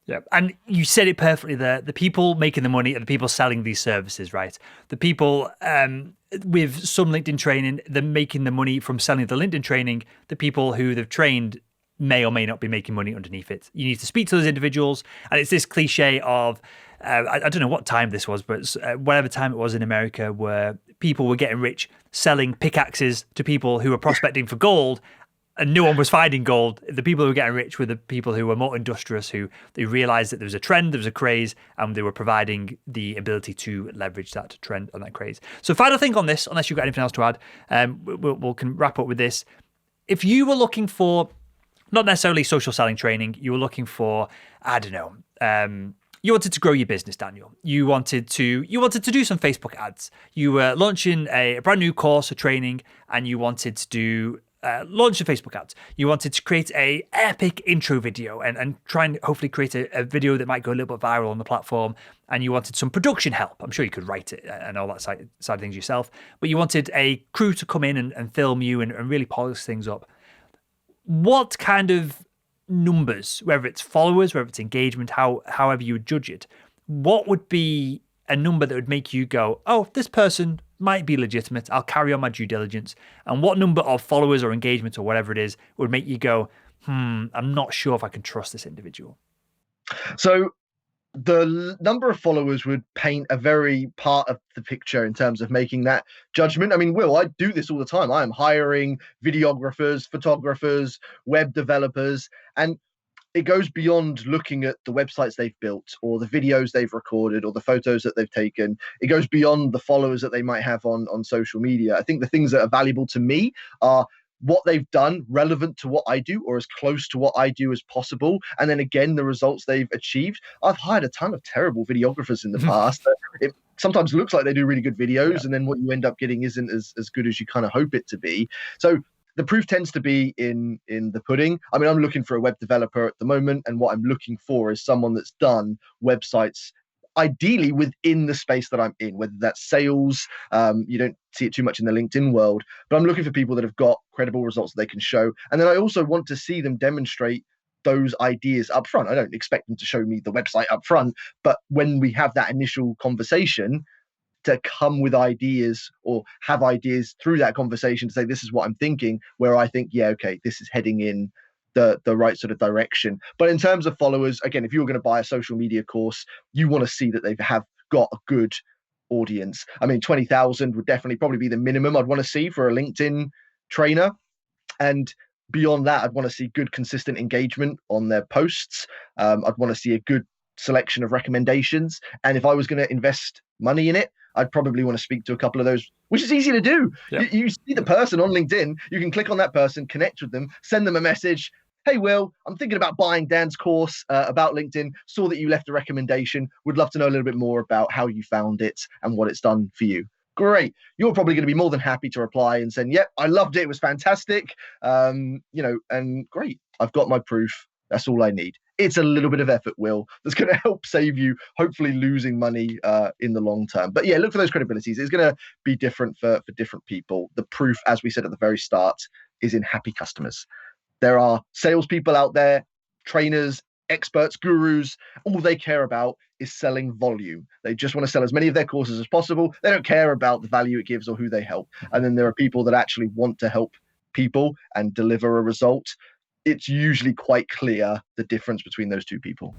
Yeah, and you said it perfectly there. The people making the money are the people selling these services, right? The people with some LinkedIn training, they're making the money from selling the LinkedIn training. The people who they've trained may or may not be making money underneath it. You need to speak to those individuals. And it's this cliche of, I don't know what time this was, but whatever time it was in America where people were getting rich selling pickaxes to people who were prospecting for gold, and no one was finding gold. The people who were getting rich were the people who were more industrious, who they realized that there was a trend, there was a craze, and they were providing the ability to leverage that trend and that craze. So final thing on this, unless you've got anything else to add, we'll can wrap up with this. If you were looking for not necessarily social selling training, you were looking for, I don't know, you wanted to grow your business, Daniel. You wanted to do some Facebook ads. You were launching a brand new course or training, and you wanted to do launch your Facebook ads. You wanted to create a epic intro video and try and hopefully create a video that might go a little bit viral on the platform. And you wanted some production help. I'm sure you could write it and all that side of things yourself. But you wanted a crew to come in and film you and really polish things up. What kind of numbers, whether it's followers, whether it's engagement, however you would judge it, what would be a number that would make you go, oh, this person might be legitimate, I'll carry on my due diligence? And what number of followers or engagement or whatever it is would make you go, I'm not sure if I can trust this individual? So the number of followers would paint a very part of the picture in terms of making that judgment. I mean, Will, I do this all the time. I am hiring videographers, photographers, web developers, and it goes beyond looking at the websites they've built or the videos they've recorded or the photos that they've taken. It goes beyond the followers that they might have on social media. I think the things that are valuable to me are what they've done relevant to what I do or as close to what I do as possible. And then again, the results they've achieved. I've hired a ton of terrible videographers in the past. It sometimes looks like they do really good videos, and then what you end up getting isn't as good as you kind of hope it to be. So the proof tends to be in the pudding. I mean, I'm looking for a web developer at the moment, and what I'm looking for is someone that's done websites ideally within the space that I'm in, whether that's sales. You don't see it too much in the LinkedIn world, but I'm looking for people that have got credible results that they can show. And then I also want to see them demonstrate those ideas up front. I don't expect them to show me the website up front, but when we have that initial conversation, to come with ideas or have ideas through that conversation to say, this is what I'm thinking, where I think, yeah, okay, this is heading in the right sort of direction. But in terms of followers, again, if you're going to buy a social media course, you want to see that they have got a good audience. I mean, 20,000 would definitely probably be the minimum I'd want to see for a LinkedIn trainer. And beyond that, I'd want to see good, consistent engagement on their posts. I'd want to see a good selection of recommendations. And if I was going to invest money in it, I'd probably want to speak to a couple of those, which is easy to do. Yep. You see the person on LinkedIn, you can click on that person, connect with them, send them a message. Hey, Will, I'm thinking about buying Dan's course about LinkedIn. Saw that you left a recommendation. Would love to know a little bit more about how you found it and what it's done for you. Great. You're probably going to be more than happy to reply and say, yep, I loved it. It was fantastic. And great. I've got my proof. That's all I need. It's a little bit of effort, Will, that's going to help save you, hopefully losing money in the long term. But yeah, look for those credibilities. It's going to be different for different people. The proof, as we said at the very start, is in happy customers. There are salespeople out there, trainers, experts, gurus. All they care about is selling volume. They just want to sell as many of their courses as possible. They don't care about the value it gives or who they help. And then there are people that actually want to help people and deliver a result. It's usually quite clear the difference between those two people.